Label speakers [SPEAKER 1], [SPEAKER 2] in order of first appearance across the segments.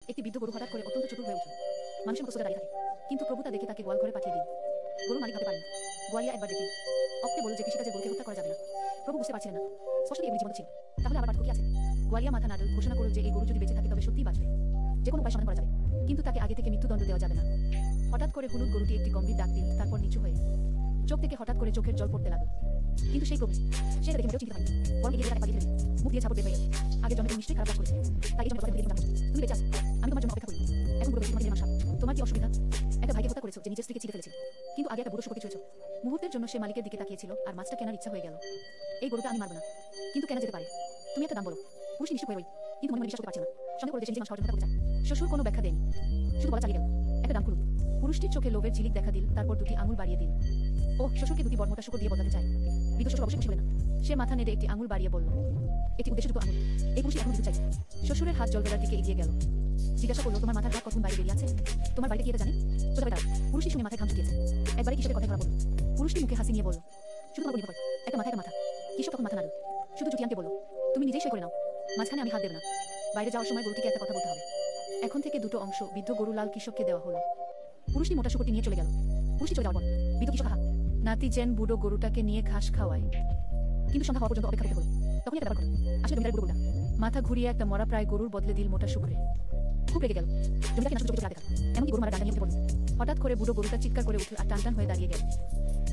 [SPEAKER 1] একটি বৃদ্ধ গরু হঠাৎ করে অত্যন্ত চতুর হয়ে উঠল। মানুষের মতো সোজা দাঁড়িয়ে থাকে, কিন্তু প্রভু তা দেখে তাকে গোয়াল ঘরে পাঠিয়ে দিন। গরু মালিক ভাবতে পারেন। গোয়ালিয়া একবার দেখে অক্কে বলল যে কৃষিকাজে গরুকে হত্যা করা যাবে না। প্রভু বুঝতে পারছিলেন না, স্পষ্টই এগুলি জীবন্ত ছিল। তাহলে আবার পার্থক্য কি আছে? গোয়ালিয়া মাথা নাড়ল, ঘোষণা করল যে এই গরু যদি বেঁচে থাকে তবে সত্যিই বাঁচবে। যে কোনো উপায় সমাধান করা যাবে, কিন্তু তাকে আগে থেকে মৃত্যুদণ্ড দেওয়া যাবে না। হঠাৎ করে হলুদ গরুটি একটি গম্ভীর ডাক দিল, তারপর নিচু হয়ে চোখ থেকে হঠাৎ করে চোখের জল পড়তে লাগলো। কিন্তু সেই প্রভু, সে দেখে মোটেও চিন্তা হয়নি, বরং এগিয়ে তাকে পাঠিয়ে দিলেন। মুখ দিয়ে ঝাপট বের হয়ে গেল। আগে জন্মে তুমি নিশ্চয়ই খারাপ কাজ করেছে, তাই এই জন্য তুমি বেঁচে আছো। আমি তোমার জন্য অপেক্ষা করি। এখন বুড়ো তোমাকে দিলাম সাপ। তোমার কি অসুবিধা? একটা ভাইকে হত্যা করেছো যে নিজের স্ত্রীকে চিড়ে ফেলেছে, কিন্তু আগে একটা বুড়ো শুকরকে ছুঁয়েছো। মুহূর্তের জন্য সে মালিকের দিকে তাকিয়েছিল, আর মাছটা কেনার ইচ্ছা হয়ে গেল। এই গরুটা আমি মারব না, কিন্তু কেনা যেতে পারে। তুমি একটা দাম বলো। পুরুষ নিশ্চয় হয়ে রইল, কিন্তু মনে মনে বিশ্বাস করতে পারছে না। সন্দেহ করে যে নিজে মাছ খাওয়ার জন্য কথা বলছে। শ্বশুর কোনো ব্যাখ্যা দেয়নি, শুধু বলা চালিয়ে গেল, একটা দাম করুন। পুরুষটির চোখে লোভের ঝিলিক দেখা দিল, তারপর দুটি আঙুল বাড়িয়ে দিল। ও শ্বশুরকে দুটি বড়মোটা শুকর দিয়ে বদলাতে চায়। বৃদ্ধ শ্বশুর অবশ্যই খুশি হলেন না। সে মাথা নেড়ে একটি আঙুল বাড়িয়ে বলল, একটি উদ্দেশ্যযুক্ত আঙুল। এই পুরুষ এখন দিতে চাই। শ্বশুরের হাত জলবেলার দিকে এগিয়ে গেল। জিজ্ঞাসা করলো, তোমার মাথার হাত কখন বাইরে বেরিয়ে আছে? তোমার বাড়িতে কি এটা জানে? সোজা দাও। পুরুষটি শুনে মাথায় ঘাম চুকিয়েছে। একবারে কিসের কথা ধরা পড়ল। পুরুষটি মুখে হাসি নিয়ে বলল, শুধু তোমার নির্ভর করে একটা মাথা একটা মাথা। কিশোর তখন মাথা নাড়ল। শুধু জুটিয়ানকে বলল, তুমি নিজেই সই করে নাও, মাঝখানে আমি হাত দেব না। বাইরে যাওয়ার সময় গরুটিকে একটা কথা বলতে হবে। এখন থেকে দুটো অংশ বৃদ্ধ গরু লাল কৃষককে দেওয়া হলো। পুরুষটি মোটা শুকরটি নিয়ে চলে গেল। পুরুষটি চলে যাওয়ার পর বৃদ্ধ কৃষক হাহা নাতি জেন বুড়ো গরুটাকে নিয়ে ঘাস খাওয়ায়। কিন্তু সন্ধ্যা হওয়া পর্যন্ত অপেক্ষা করতে হলো। তখনই একটা ব্যাপার ঘটল। আসলে জমিদারের বুড়ো গরুটা মাথা ঘুরিয়ে একটা মরা প্রায় গরুর বদলে দিল মোটা শুকরে। খুব রেগে গেল। জমিদারকে না চোখে দেখা, এমনকি গরু মারা ডান্ডা নিয়ে উঠে পড়ল। হঠাৎ করে বুড়ো গরুটা চিৎকার করে উঠল আর টান হয়ে দাঁড়িয়ে গেল।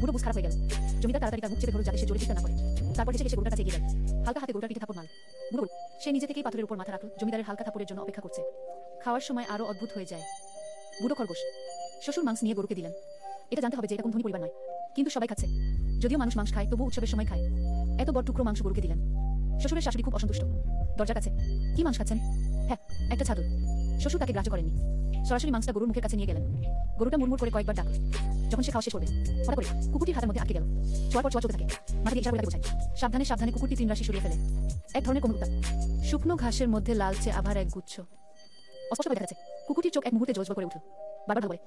[SPEAKER 1] বুড়ো বুঝ খারাপ হয়ে গেল। জমিদার তাড়াতাড়ি তার মুখ চেপে ধরল যাতে সে জোরে চিৎকার না করে। তারপর হেসে হেসে গরুটার কাছে এগিয়ে গেল। হালকা হাতে গরুটার পিঠে থাপড় মারল। বুড়ো সে নিজে থেকেই পাথরের উপর মাথা রাখল, জমিদারের হালকা থাপড়ের জন্য অপেক্ষা করছে। খাওয়ার সময় আরো অদ্ভুত হয়ে যায়। বুড়ো খরগোশ শ্বশুর মাংস নিয়ে গরুকে দিলেন। এটা জানতে হবে যে এটা কোন ধনী পরিবার নয়, কিন্তু সবাই খাচ্ছে। যদিও মানুষ মাংস খায়, তবু উৎসবের সময় খায়। এত বড় টুকরো মাংস গরুকে দিলেন। শ্বশুরের শাশুড়ি খুব অসন্তুষ্ট। দরজার কাছে, কি মাংস খাচ্ছেন? হ্যাঁ, একটা ছাদুর। শ্বশুর তাকে গ্রাহ্য করেননি, সরাসরি মাংসটা গরুর মুখের কাছে নিয়ে গেলেন। গরুটা মুড়মুড় করে কয়েকবার ডাকল। যখন সে খাওয়া শেষ করবে, হঠাৎ করে কুকুরটির হাতের মধ্যে আটকে গেল। ছোঁয়ার পর ছোঁয়া চলতে থাকে। মাথা দিয়ে ইশারা করে তাকে বোঝায়, সাবধানে সাবধানে। কুকুরটি 3 রাশি সরিয়ে ফেলে। এক ধরনের কোমল উত্তাপ। শুকনো ঘাসের মধ্যে লালচে আভার এক গুচ্ছ। অস্পষ্ট হয়ে দেখা যাচ্ছে। কুকুরটির চোখ এক মুহূর্তে জ্বলজ্বল করে উঠল। বারবার বলে,